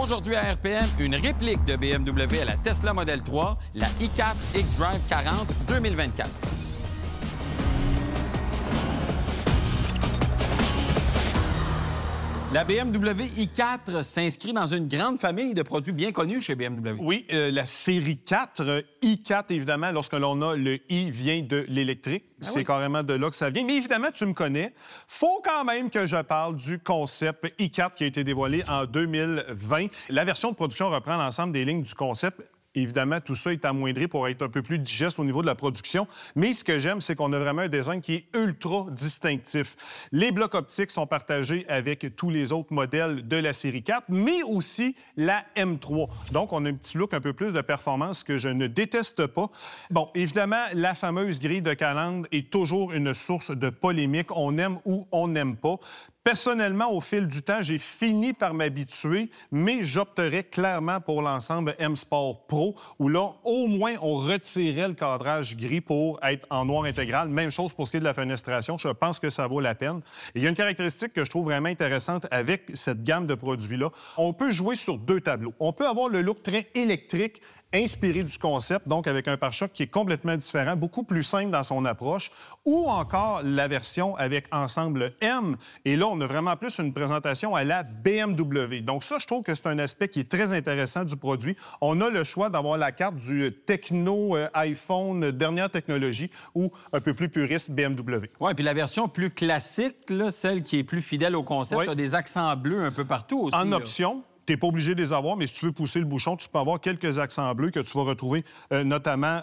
Aujourd'hui à RPM, une réplique de BMW à la Tesla Model 3, la i4 xDrive 40 2024. La BMW i4 s'inscrit dans une grande famille de produits bien connus chez BMW. Oui, la série 4, i4, évidemment, lorsque l'on a le i vient de l'électrique. C'est carrément de là que ça vient. Mais évidemment, tu me connais. Faut quand même que je parle du concept i4 qui a été dévoilé en 2020. La version de production reprend l'ensemble des lignes du concept. Évidemment, tout ça est amoindri pour être un peu plus digeste au niveau de la production. Mais ce que j'aime, c'est qu'on a vraiment un design qui est ultra distinctif. Les blocs optiques sont partagés avec tous les autres modèles de la série 4, mais aussi la M3. Donc, on a un petit look un peu plus de performance que je ne déteste pas. Bon, évidemment, la fameuse grille de calandre est toujours une source de polémique. On aime ou on n'aime pas. Personnellement, au fil du temps, j'ai fini par m'habituer, mais j'opterais clairement pour l'ensemble M Sport Pro, où là, au moins, on retirait le cadrage gris pour être en noir intégral. Même chose pour ce qui est de la fenestration. Je pense que ça vaut la peine. Et il y a une caractéristique que je trouve vraiment intéressante avec cette gamme de produits-là. On peut jouer sur deux tableaux. On peut avoir le look très électrique, inspiré du concept, donc avec un pare-choc qui est complètement différent, beaucoup plus simple dans son approche, ou encore la version avec ensemble M. Et là, on a vraiment plus une présentation à la BMW. Donc ça, je trouve que c'est un aspect qui est très intéressant du produit. On a le choix d'avoir la carte du techno iPhone dernière technologie ou un peu plus puriste BMW. Oui, puis la version plus classique, là, celle qui est plus fidèle au concept, a des accents bleus un peu partout aussi. En option. Tu n'es pas obligé de les avoir, mais si tu veux pousser le bouchon, tu peux avoir quelques accents bleus que tu vas retrouver notamment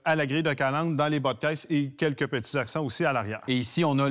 à la grille de calandre, dans les bas de caisse et quelques petits accents aussi à l'arrière. Et ici, on a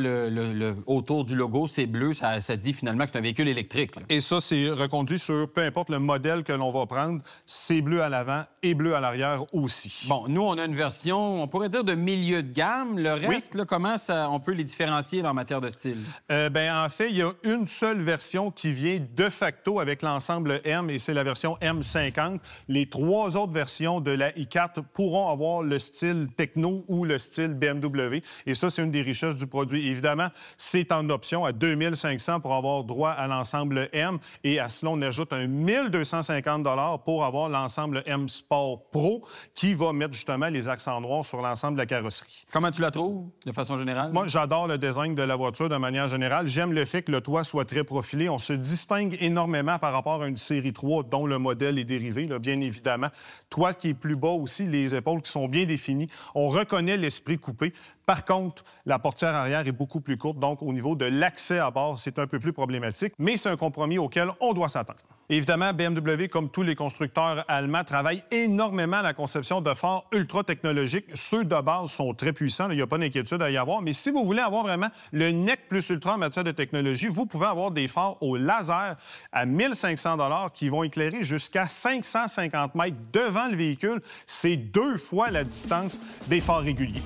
autour du logo, c'est bleu, ça dit finalement que c'est un véhicule électrique. Là. Et ça, c'est reconduit sur peu importe le modèle que l'on va prendre, c'est bleu à l'avant et bleu à l'arrière aussi. Bon, nous, on a une version, on pourrait dire de milieu de gamme. Le reste, là, comment on peut les différencier en matière de style? En fait, il y a une seule version qui vient de facto avec l'ensemble M, et c'est la version M50. Les trois autres versions de la i4 pourront avoir le style techno ou le style BMW. Et ça, c'est une des richesses du produit. Évidemment, c'est en option à 2500 pour avoir droit à l'ensemble M. Et à cela, on ajoute un 1250 pour avoir l'ensemble M Sport Pro qui va mettre justement les accents noirs sur l'ensemble de la carrosserie. Comment tu la trouves, de façon générale? Moi, j'adore le design de la voiture de manière générale. J'aime le fait que le toit soit très profilé. On se distingue énormément par rapport à une série 3 dont le modèle est dérivé, là, bien évidemment. Toit qui est plus bas aussi, les épaules qui sont bien définies. On reconnaît l'esprit coupé. Par contre, la portière arrière est beaucoup plus courte, donc au niveau de l'accès à bord, c'est un peu plus problématique, mais c'est un compromis auquel on doit s'attendre. Évidemment, BMW, comme tous les constructeurs allemands, travaille énormément à la conception de phares ultra technologiques. Ceux de base sont très puissants, il n'y a pas d'inquiétude à y avoir, mais si vous voulez avoir vraiment le nec plus ultra en matière de technologie, vous pouvez avoir des phares au laser à 1500 $ qui vont éclairer jusqu'à 550 mètres devant le véhicule. C'est 2 fois la distance des phares réguliers.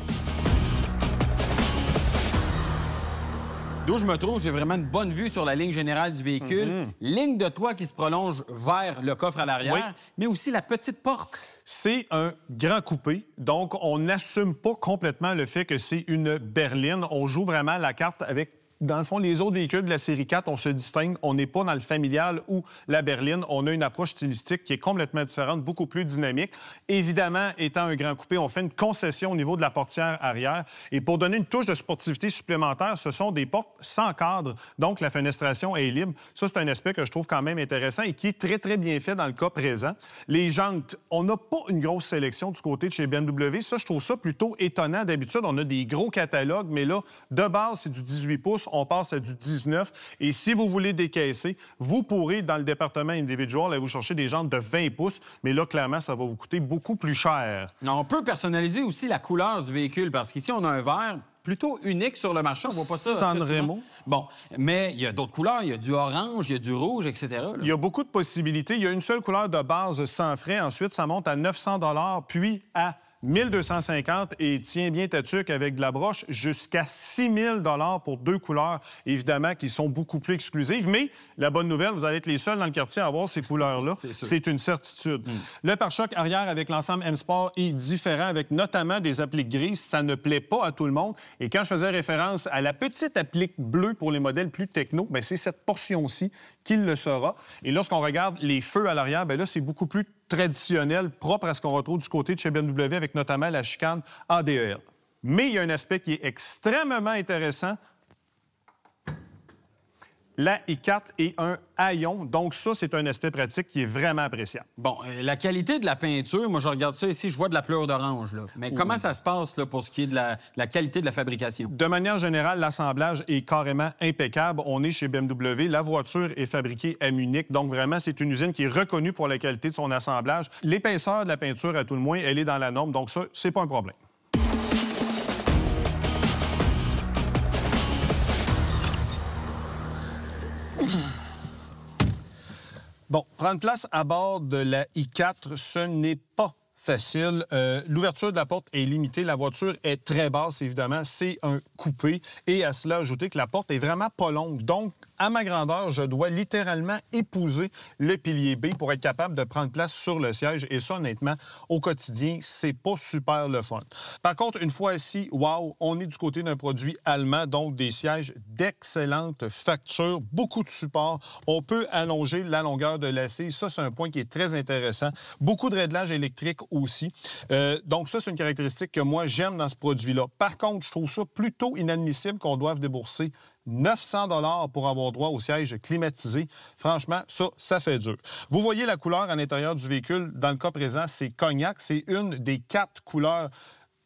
D'où je me trouve, j'ai vraiment une bonne vue sur la ligne générale du véhicule. Ligne de toit qui se prolonge vers le coffre à l'arrière, mais aussi la petite porte. C'est un grand coupé, donc on n'assume pas complètement le fait que c'est une berline. On joue vraiment la carte avec, dans le fond, les autres véhicules de la série 4, on se distingue. On n'est pas dans le familial ou la berline. On a une approche stylistique qui est complètement différente, beaucoup plus dynamique. Évidemment, étant un grand coupé, on fait une concession au niveau de la portière arrière. Et pour donner une touche de sportivité supplémentaire, ce sont des portes sans cadre. Donc, la fenestration est libre. Ça, c'est un aspect que je trouve quand même intéressant et qui est très, très bien fait dans le cas présent. Les jantes, on n'a pas une grosse sélection du côté de chez BMW. Ça, je trouve ça plutôt étonnant. D'habitude, on a des gros catalogues, mais là, de base, c'est du 18 pouces. On passe à du 19. Et si vous voulez décaisser, vous pourrez, dans le département individuel, aller vous chercher des jantes de 20 pouces. Mais là, clairement, ça va vous coûter beaucoup plus cher. On peut personnaliser aussi la couleur du véhicule, parce qu'ici, on a un vert plutôt unique sur le marché. On voit pas ça. San Remo. Bon, mais il y a d'autres couleurs. Il y a du orange, il y a du rouge, etc. Là. Il y a beaucoup de possibilités. Il y a une seule couleur de base sans frais. Ensuite, ça monte à 900 $, puis à 1250 et tiens bien ta tuque avec de la broche, jusqu'à 6 000 $ pour 2 couleurs, évidemment, qui sont beaucoup plus exclusives. Mais la bonne nouvelle, vous allez être les seuls dans le quartier à avoir ces couleurs-là. C'est une certitude. Le pare-choc arrière avec l'ensemble M-Sport est différent, avec notamment des appliques grises. Ça ne plaît pas à tout le monde. Et quand je faisais référence à la petite applique bleue pour les modèles plus techno, bien, c'est cette portion-ci qui le sera. Et lorsqu'on regarde les feux à l'arrière, bien là, c'est beaucoup plus traditionnel, propre à ce qu'on retrouve du côté de chez BMW, avec notamment la chicane en DEL. Mais il y a un aspect qui est extrêmement intéressant. La i4 est un haillon, donc ça, c'est un aspect pratique qui est vraiment appréciable. Bon, la qualité de la peinture, moi, je regarde ça ici, je vois de la pleure d'orange, là. Mais comment ça se passe, là, pour ce qui est de la qualité de la fabrication? De manière générale, l'assemblage est carrément impeccable. On est chez BMW. La voiture est fabriquée à Munich, donc vraiment, c'est une usine qui est reconnue pour la qualité de son assemblage. L'épaisseur de la peinture, à tout le moins, elle est dans la norme, donc ça, c'est pas un problème. Bon, prendre place à bord de la i4, ce n'est pas facile. L'ouverture de la porte est limitée. La voiture est très basse, évidemment. C'est un coupé. Et à cela, ajouter que la porte est vraiment pas longue. Donc, à ma grandeur, je dois littéralement épouser le pilier B pour être capable de prendre place sur le siège. Et ça, honnêtement, au quotidien, c'est pas super le fun. Par contre, une fois assis, wow, on est du côté d'un produit allemand, donc des sièges d'excellente facture, beaucoup de support. On peut allonger la longueur de l'assise. Ça, c'est un point qui est très intéressant. Beaucoup de réglage électrique aussi. Donc ça, c'est une caractéristique que moi, j'aime dans ce produit-là. Par contre, je trouve ça plutôt inadmissible qu'on doive débourser 900 $ pour avoir droit au siège climatisé. Franchement, ça fait dur. Vous voyez la couleur à l'intérieur du véhicule. Dans le cas présent, c'est cognac. C'est une des 4 couleurs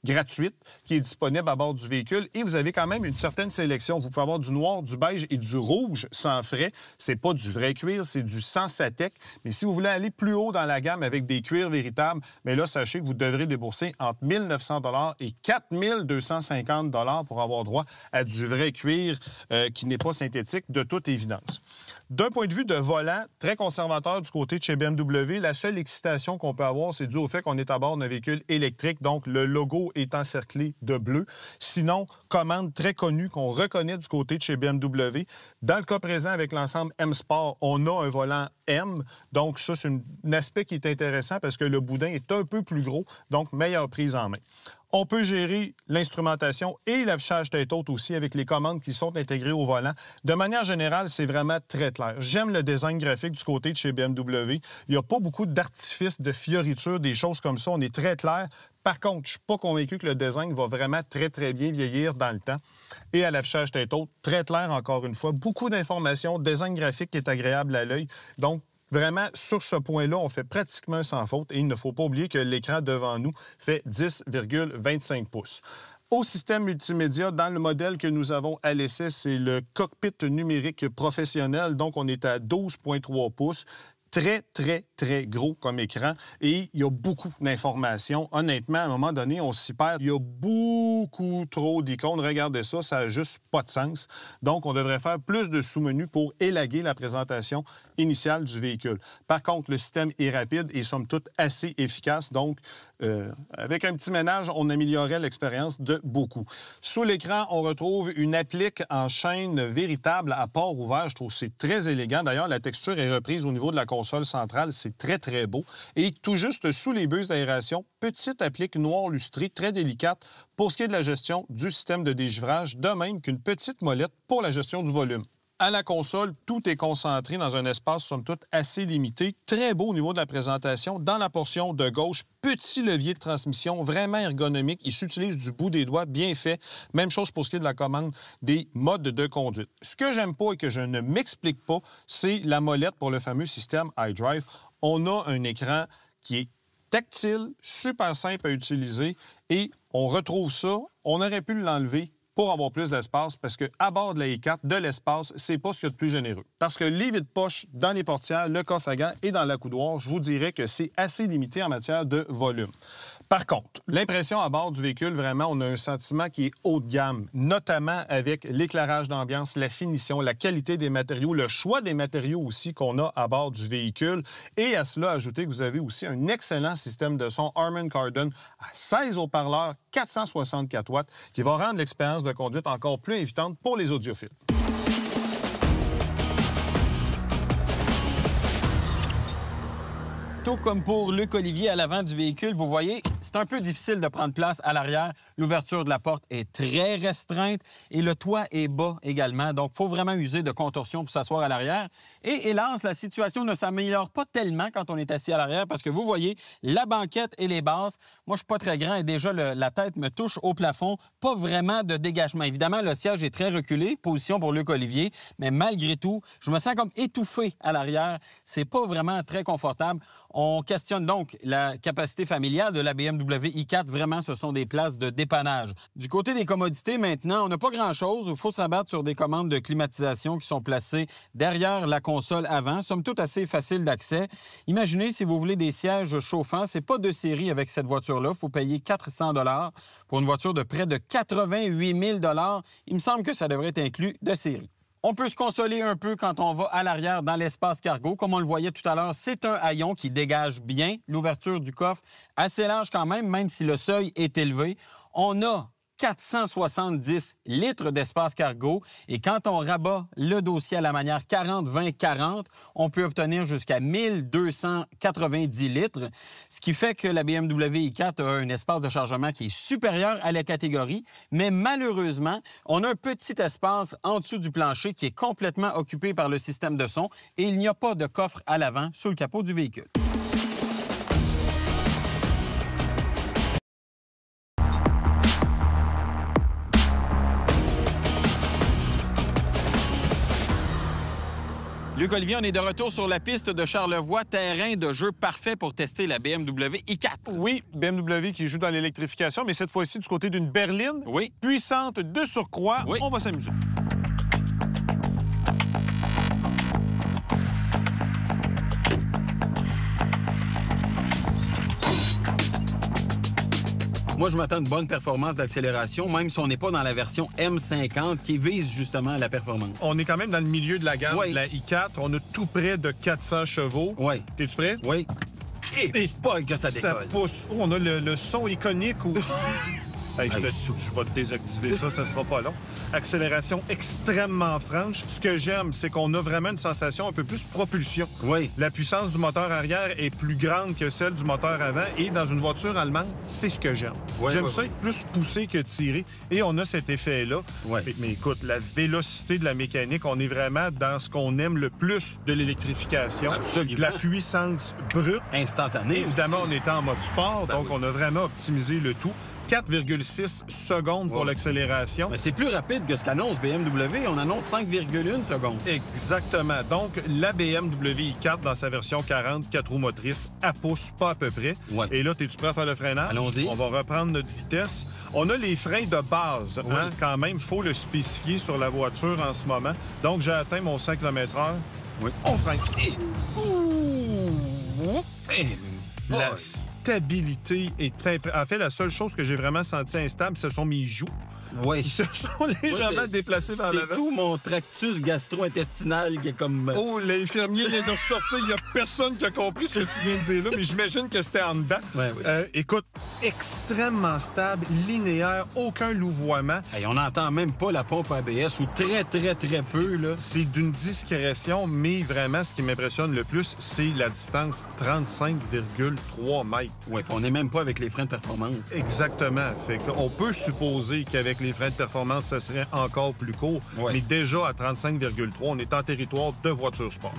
gratuite qui est disponible à bord du véhicule. Et vous avez quand même une certaine sélection. Vous pouvez avoir du noir, du beige et du rouge sans frais. C'est pas du vrai cuir, c'est du Sensatec. Mais si vous voulez aller plus haut dans la gamme avec des cuirs véritables, mais là, sachez que vous devrez débourser entre 1 900 $ et 4 250 $ pour avoir droit à du vrai cuir qui n'est pas synthétique, de toute évidence. D'un point de vue de volant, très conservateur du côté de chez BMW, la seule excitation qu'on peut avoir, c'est dû au fait qu'on est à bord d'un véhicule électrique, donc le logo est encerclé de bleu. Sinon, commande très connue qu'on reconnaît du côté de chez BMW. Dans le cas présent, avec l'ensemble M-Sport, on a un volant M. Donc ça, c'est un aspect qui est intéressant parce que le boudin est un peu plus gros, donc meilleure prise en main. On peut gérer l'instrumentation et l'affichage tête haute aussi avec les commandes qui sont intégrées au volant. De manière générale, c'est vraiment très clair. J'aime le design graphique du côté de chez BMW. Il n'y a pas beaucoup d'artifices, de fioritures, des choses comme ça. On est très clair. Par contre, je ne suis pas convaincu que le design va vraiment très, très bien vieillir dans le temps. Et à l'affichage tête haute, très clair encore une fois. Beaucoup d'informations, design graphique qui est agréable à l'œil. Donc, vraiment, sur ce point-là, on fait pratiquement sans faute. Et il ne faut pas oublier que l'écran devant nous fait 10,25 pouces. Au système multimédia, dans le modèle que nous avons à l'essai, c'est le cockpit numérique professionnel. Donc, on est à 12,3 pouces. Très, très, très gros comme écran et il y a beaucoup d'informations. Honnêtement, à un moment donné, on s'y perd. Il y a beaucoup trop d'icônes. Regardez ça, ça n'a juste pas de sens. Donc, on devrait faire plus de sous-menus pour élaguer la présentation initiale du véhicule. Par contre, le système est rapide et somme toute assez efficace. Donc, avec un petit ménage, on améliorerait l'expérience de beaucoup. Sous l'écran, on retrouve une applique en chaîne véritable à port ouvert. Je trouve que c'est très élégant. D'ailleurs, la texture est reprise au niveau de la console centrale. C'est très, très beau. Et tout juste sous les buses d'aération, petite applique noire lustrée, très délicate pour ce qui est de la gestion du système de dégivrage, de même qu'une petite molette pour la gestion du volume. À la console, tout est concentré dans un espace, somme toute, assez limité. Très beau au niveau de la présentation. Dans la portion de gauche, petit levier de transmission, vraiment ergonomique. Il s'utilise du bout des doigts, bien fait. Même chose pour ce qui est de la commande des modes de conduite. Ce que j'aime pas et que je ne m'explique pas, c'est la molette pour le fameux système iDrive. On a un écran qui est tactile, super simple à utiliser et on retrouve ça. On aurait pu l'enlever pour avoir plus d'espace, parce qu'à bord de la i4, de l'espace, c'est pas ce qu'il y a de plus généreux. Parce que les vides-poches dans les portières, le coffre à gants et dans l'accoudoir, je vous dirais que c'est assez limité en matière de volume. Par contre, l'impression à bord du véhicule, vraiment, on a un sentiment qui est haut de gamme, notamment avec l'éclairage d'ambiance, la finition, la qualité des matériaux, le choix des matériaux aussi qu'on a à bord du véhicule. Et à cela, ajoutez que vous avez aussi un excellent système de son Harman Kardon à 16 haut-parleurs, 464 watts, qui va rendre l'expérience de conduite encore plus invitante pour les audiophiles. Tout comme pour Luc Olivier à l'avant du véhicule, vous voyez, c'est un peu difficile de prendre place à l'arrière. L'ouverture de la porte est très restreinte et le toit est bas également. Donc, il faut vraiment user de contorsion pour s'asseoir à l'arrière. Et hélas, la situation ne s'améliore pas tellement quand on est assis à l'arrière parce que vous voyez, la banquette et les bases, moi, je suis pas très grand et déjà, la tête me touche au plafond. Pas vraiment de dégagement. Évidemment, le siège est très reculé, position pour Luc Olivier, mais malgré tout, je me sens comme étouffé à l'arrière. C'est pas vraiment très confortable. On questionne donc la capacité familiale de la BMW i4. Vraiment, ce sont des places de dépannage. Du côté des commodités, maintenant, on n'a pas grand-chose. Il faut se rabattre sur des commandes de climatisation qui sont placées derrière la console avant. Somme toute assez facile d'accès. Imaginez si vous voulez des sièges chauffants. C'est pas de série avec cette voiture-là. Il faut payer 400 $ pour une voiture de près de 88 000 $. Il me semble que ça devrait être inclus de série. On peut se consoler un peu quand on va à l'arrière dans l'espace cargo. Comme on le voyait tout à l'heure, c'est un haillon qui dégage bien. L'ouverture du coffre, assez large quand même si le seuil est élevé. On a 470 litres d'espace cargo. Et quand on rabat le dossier à la manière 40-20-40, on peut obtenir jusqu'à 1290 litres, ce qui fait que la BMW i4 a un espace de chargement qui est supérieur à la catégorie. Mais malheureusement, on a un petit espace en dessous du plancher qui est complètement occupé par le système de son et il n'y a pas de coffre à l'avant sous le capot du véhicule. Luc Olivier, on est de retour sur la piste de Charlevoix, terrain de jeu parfait pour tester la BMW i4. Oui, BMW qui joue dans l'électrification, mais cette fois-ci du côté d'une berline puissante de surcroît. On va s'amuser. Moi, je m'attends à une bonne performance d'accélération, même si on n'est pas dans la version M50 qui vise justement la performance. On est quand même dans le milieu de la gamme de la i4. On a tout près de 400 chevaux. Oui. T'es-tu prêt? Oui. Et pas que ça décolle. Ça pousse. Oh, on a le son iconique aussi. Hey, je vais te désactiver ça sera pas long. Accélération extrêmement franche. Ce que j'aime, c'est qu'on a vraiment une sensation un peu plus propulsion. Oui. La puissance du moteur arrière est plus grande que celle du moteur avant. Et dans une voiture allemande, c'est ce que j'aime. J'aime ça être plus poussé que tiré. Et on a cet effet-là. Mais écoute, la vélocité de la mécanique, on est vraiment dans ce qu'on aime le plus de l'électrification. Absolument. La puissance brute. Instantanée. Évidemment, on était en mode sport, donc on a vraiment optimisé le tout. 4,6 secondes pour l'accélération. C'est plus rapide que ce qu'annonce BMW. On annonce 5,1 secondes. Exactement. Donc, la BMW i4 dans sa version 40, 4 roues motrices, à pouce, pas à peu près. Et là, es-tu prêt à faire le freinage? Allons-y. On va reprendre notre vitesse. On a les freins de base. Quand même, il faut le spécifier sur la voiture en ce moment. Donc, j'ai atteint mon 100 km/h. On freine. La stabilité est... En fait, la seule chose que j'ai vraiment senti instable, ce sont mes joues. Qui se sont légèrement déplacés vers l'avant. C'est tout mon tractus gastro-intestinal qui est comme... Oh, l'infirmier vient de ressortir. Il n'y a personne qui a compris ce que tu viens de dire là, mais j'imagine que c'était en dedans. Écoute, extrêmement stable, linéaire, aucun louvoiement. Hey, on n'entend même pas la pompe ABS ou très peu, là. C'est d'une discrétion, mais vraiment, ce qui m'impressionne le plus, c'est la distance 35,3 mètres. Oui, on n'est même pas avec les freins de performance. Exactement. Fait qu'on peut supposer qu'avec les freins de performance, ça serait encore plus court. Mais déjà, à 35,3, on est en territoire de voiture sport.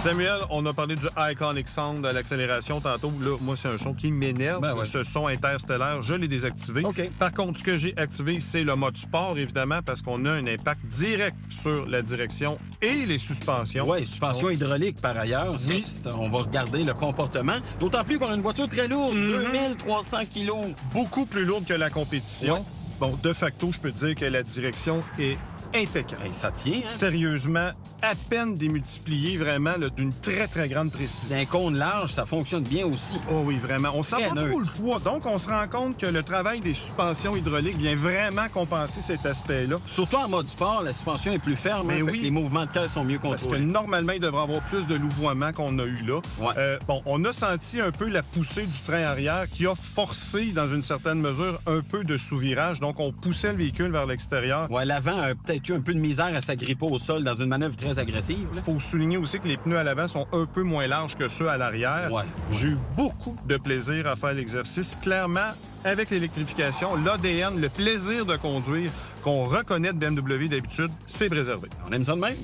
Samuel, on a parlé du Iconic Sound à l'accélération tantôt. Là, moi, c'est un son qui m'énerve. Ce son interstellaire, je l'ai désactivé. Par contre, ce que j'ai activé, c'est le mode sport, évidemment, parce qu'on a un impact direct sur la direction et les suspensions. Oui, suspension hydraulique, par ailleurs. Ça, on va regarder le comportement. D'autant plus qu'on a une voiture très lourde, 2300 kilos. Beaucoup plus lourde que la compétition. Bon, de facto, je peux te dire que la direction est impeccable. Hey, ça tient, hein? Sérieusement, à peine démultiplié vraiment là, d'une très, très grande précision. D'un cône large, ça fonctionne bien aussi. Oh oui, vraiment. On sent Très pas trop neutre. le poids. Donc, on se rend compte que le travail des suspensions hydrauliques vient vraiment compenser cet aspect-là. Surtout en mode sport, la suspension est plus ferme, Mais hein, fait oui. que les mouvements de terre sont mieux Parce que contrôlés. normalement, il devrait avoir plus de louvoiement qu'on a eu là. Ouais. Bon, on a senti un peu la poussée du train arrière qui a forcé, dans une certaine mesure, un peu de sous-virage. Donc, on poussait le véhicule vers l'extérieur. Ouais, l'avant a peut-être eu un peu de misère à s'agripper au sol dans une manœuvre très agressive. Là. Il faut souligner aussi que les pneus à l'avant sont un peu moins larges que ceux à l'arrière. Ouais. J'ai eu beaucoup de plaisir à faire l'exercice. Clairement, avec l'électrification, l'ADN, le plaisir de conduire qu'on reconnaît de BMW d'habitude, c'est préservé. On aime ça de même?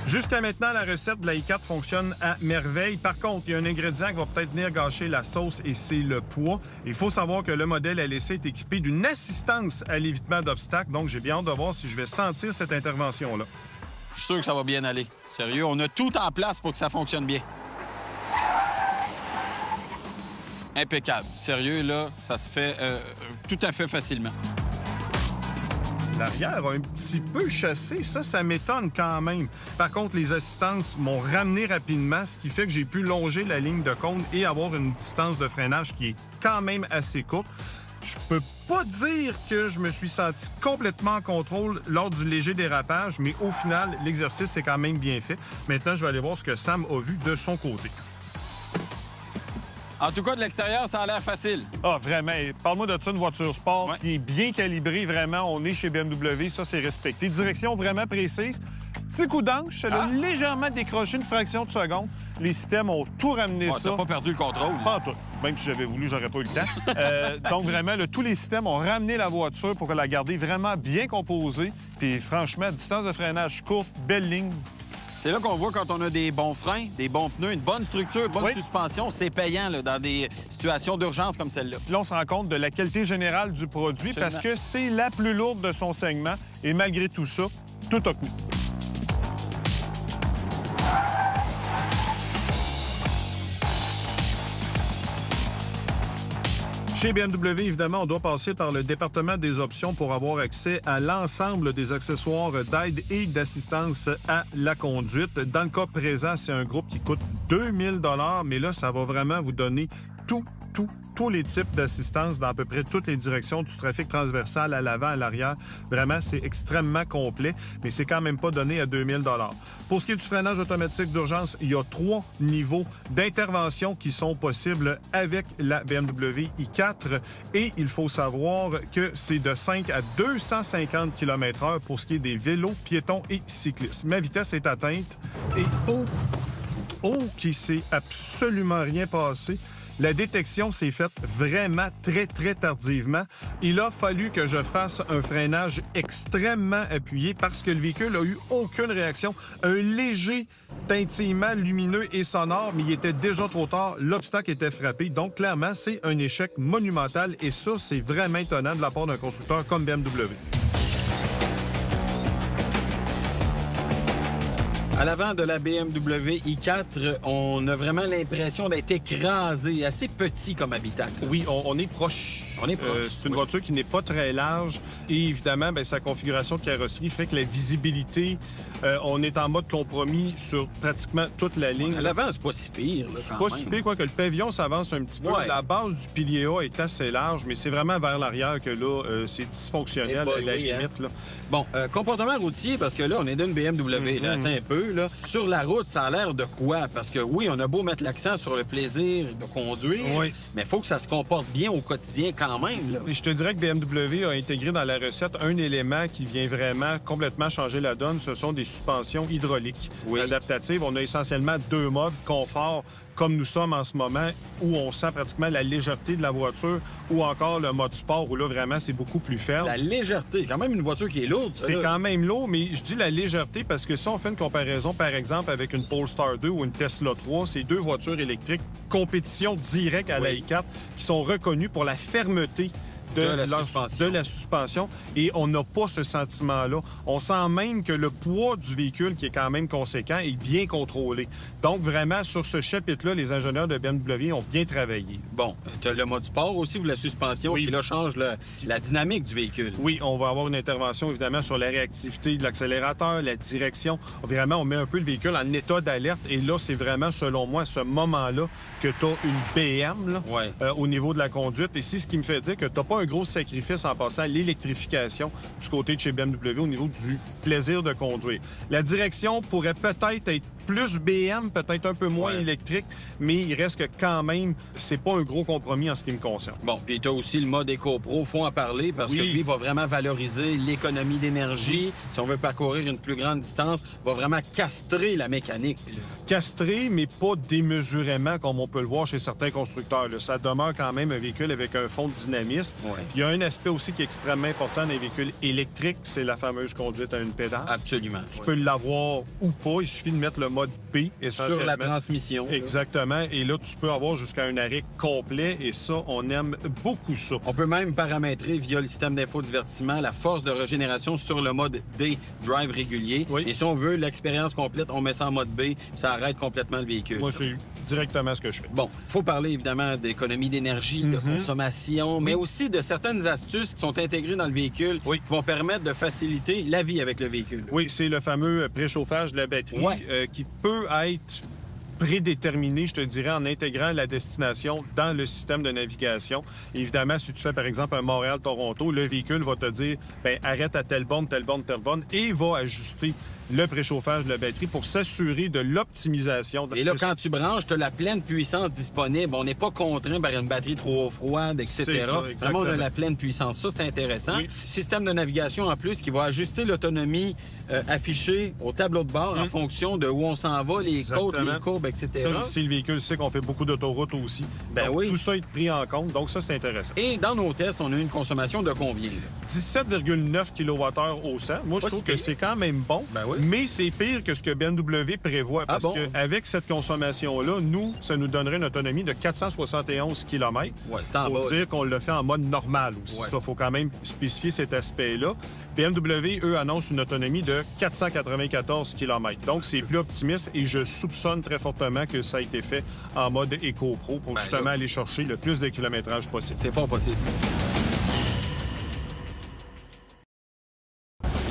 Jusqu'à maintenant, la recette de la i4 fonctionne à merveille. Par contre, il y a un ingrédient qui va peut-être venir gâcher la sauce et c'est le poids. Il faut savoir que le modèle LSC est équipé d'une assistance à l'évitement d'obstacles. Donc, j'ai bien hâte de voir si je vais sentir cette intervention-là. Je suis sûr que ça va bien aller. Sérieux, on a tout en place pour que ça fonctionne bien. Impeccable. Sérieux, là, ça se fait tout à fait facilement. L'arrière a un petit peu chassé. Ça m'étonne quand même. Par contre, les assistances m'ont ramené rapidement, ce qui fait que j'ai pu longer la ligne de compte et avoir une distance de freinage qui est quand même assez courte. Je peux pas dire que je me suis senti complètement en contrôle lors du léger dérapage, mais au final, l'exercice est quand même bien fait. Maintenant, je vais aller voir ce que Sam a vu de son côté. En tout cas, de l'extérieur, ça a l'air facile. Ah, vraiment. Parle-moi de ça, une voiture sport Ouais. qui est bien calibrée, vraiment. On est chez BMW, ça, c'est respecté. Direction vraiment précise. Petit coup d'anche, ça a légèrement décroché une fraction de seconde. Les systèmes ont tout ramené Ouais, ça. t'as pas perdu le contrôle. Pas en tout. Même si j'avais voulu, j'aurais pas eu le temps. Donc, vraiment, là, tous les systèmes ont ramené la voiture pour la garder vraiment bien composée. Puis, franchement, distance de freinage courte, belle ligne. C'est là qu'on voit quand on a des bons freins, des bons pneus, une bonne structure, bonne Oui. suspension, c'est payant là, dans des situations d'urgence comme celle-là. Puis là, on se rend compte de la qualité générale du produit Absolument. parce que c'est la plus lourde de son segment. Et malgré tout ça, tout a tenu. Chez BMW, évidemment, on doit passer par le département des options pour avoir accès à l'ensemble des accessoires d'aide et d'assistance à la conduite. Dans le cas présent, c'est un groupe qui coûte 2000 $, mais là, ça va vraiment vous donner tous les types d'assistance dans à peu près toutes les directions du trafic transversal, à l'avant, à l'arrière. Vraiment, c'est extrêmement complet, mais c'est quand même pas donné à 2000 $. Pour ce qui est du freinage automatique d'urgence, il y a 3 niveaux d'intervention qui sont possibles avec la BMW i4 et il faut savoir que c'est de 5 à 250 km/h pour ce qui est des vélos, piétons et cyclistes. Ma vitesse est atteinte et qui s'est absolument rien passé. La détection s'est faite vraiment très tardivement. Il a fallu que je fasse un freinage extrêmement appuyé parce que le véhicule n'a eu aucune réaction. Un léger tintillement lumineux et sonore, mais il était déjà trop tard. L'obstacle était frappé. Donc, clairement, c'est un échec monumental et ça, c'est vraiment étonnant de la part d'un constructeur comme BMW. À l'avant de la BMW i4, on a vraiment l'impression d'être écrasé, assez petit comme habitacle. Oui, on est proche. On est proche. C'est une voiture qui n'est pas très large et évidemment, sa configuration de carrosserie fait que la visibilité, on est en mode compromis sur pratiquement toute la ligne. À l'avant, c'est pas si pire. Là, C'est quand pas si même. pire, quoi, que le pavillon s'avance un petit peu. Ouais. La base du pilier A est assez large, mais c'est vraiment vers l'arrière que là, c'est dysfonctionnel Eh boy, à la oui, hein. limite. Là. Bon, comportement routier, parce que là, on est d'une BMW. Là, attends un peu. Là. Sur la route, ça a l'air de quoi? Parce que oui, on a beau mettre l'accent sur le plaisir de conduire, Oui. mais il faut que ça se comporte bien au quotidien quand même. Là. Et je te dirais que BMW a intégré dans la recette un élément qui vient vraiment complètement changer la donne. Ce sont des suspensions hydrauliques adaptatives. On a essentiellement 2 modes, confort, comme nous sommes en ce moment, où on sent pratiquement la légèreté de la voiture, ou encore le mode sport, où là, vraiment, c'est beaucoup plus ferme. La légèreté, quand même une voiture qui est lourde. ça, C'est là. quand même lourd, mais je dis la légèreté parce que si on fait une comparaison, par exemple, avec une Polestar 2 ou une Tesla 3, c'est 2 voitures électriques compétition directe à la i4 qui sont reconnues pour la fermeté de la suspension. Et on n'a pas ce sentiment-là. On sent même que le poids du véhicule, qui est quand même conséquent, est bien contrôlé. Donc, vraiment, sur ce chapitre-là, les ingénieurs de BMW ont bien travaillé. Bon, tu as le mode sport aussi pour la suspension qui, là, change la dynamique du véhicule. Oui, on va avoir une intervention, évidemment, sur la réactivité de l'accélérateur, la direction. Vraiment, on met un peu le véhicule en état d'alerte. Et là, c'est vraiment, selon moi, à ce moment-là que tu as une BM là, au niveau de la conduite. Et c'est ce qui me fait dire que tu n'as pas un gros sacrifice en passant à l'électrification du côté de chez BMW au niveau du plaisir de conduire. La direction pourrait peut-être être plus BM, peut-être un peu moins électrique, mais il reste que quand même, c'est pas un gros compromis en ce qui me concerne. Bon, puis tu as aussi le mode EcoPro, faut en parler, parce que lui va vraiment valoriser l'économie d'énergie. Si on veut parcourir une plus grande distance, va vraiment castrer la mécanique. Castrer, mais pas démesurément, comme on peut le voir chez certains constructeurs. Là. Ça demeure quand même un véhicule avec un fond de dynamisme. Il y a un aspect aussi qui est extrêmement important dans les véhicules électriques, c'est la fameuse conduite à une pédale. Absolument. Tu peux l'avoir ou pas, il suffit de mettre le mode B, essentiellement. Sur la transmission. Exactement. Et là, tu peux avoir jusqu'à un arrêt complet. Et ça, on aime beaucoup ça. On peut même paramétrer via le système d'infodivertissement la force de régénération sur le mode D, drive régulier. Et si on veut l'expérience complète, on met ça en mode B, ça arrête complètement le véhicule. Moi, c'est directement ce que je fais. Bon, il faut parler évidemment d'économie d'énergie, de consommation, mais aussi de certaines astuces qui sont intégrées dans le véhicule qui vont permettre de faciliter la vie avec le véhicule. Oui, c'est le fameux préchauffage de la batterie qui peut être prédéterminé, je te dirais, en intégrant la destination dans le système de navigation. Évidemment, si tu fais, par exemple, un Montréal-Toronto, le véhicule va te dire, bien, arrête à telle borne, telle borne, telle borne, et il va ajuster le préchauffage de la batterie pour s'assurer de l'optimisation. Et là, quand tu branches, tu as la pleine puissance disponible. On n'est pas contraint par une batterie trop froide, etc. Vraiment, on a la pleine puissance. Ça, c'est intéressant. Système de navigation, en plus, qui va ajuster l'autonomie affichée au tableau de bord en fonction de où on s'en va, les côtes, les courbes, etc. Ça, si le véhicule sait qu'on fait beaucoup d'autoroutes aussi. Donc, tout ça est pris en compte. Donc, ça, c'est intéressant. Et dans nos tests, on a eu une consommation de combien? 17,9 kWh au 100. Moi, je trouve que c'est quand même bon. Mais c'est pire que ce que BMW prévoit. Parce qu'avec cette consommation-là, nous, ça nous donnerait une autonomie de 471 km. Pour dire qu'on le fait en mode normal aussi. Ça, il faut quand même spécifier cet aspect-là. BMW, eux, annoncent une autonomie de 494 km. Donc, c'est plus optimiste et je soupçonne très fortement que ça a été fait en mode EcoPro pour justement aller chercher le plus de kilométrage possible. C'est pas possible.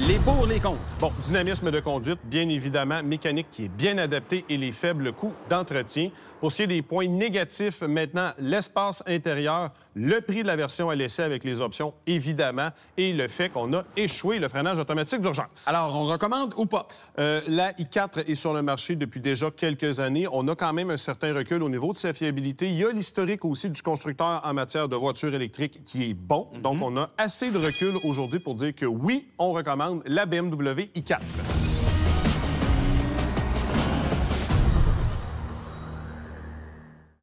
Les pour, les contre. Bon, dynamisme de conduite, bien évidemment, mécanique qui est bien adaptée et les faibles coûts d'entretien. Pour ce qui est des points négatifs, maintenant, l'espace intérieur, le prix de la version à l'essai avec les options, évidemment, et le fait qu'on a échoué le freinage automatique d'urgence. Alors, on recommande ou pas? La i4 est sur le marché depuis déjà quelques années. On a quand même un certain recul au niveau de sa fiabilité. Il y a l'historique aussi du constructeur en matière de voitures électriques qui est bon. Donc, on a assez de recul aujourd'hui pour dire que oui, on recommande la BMW i4.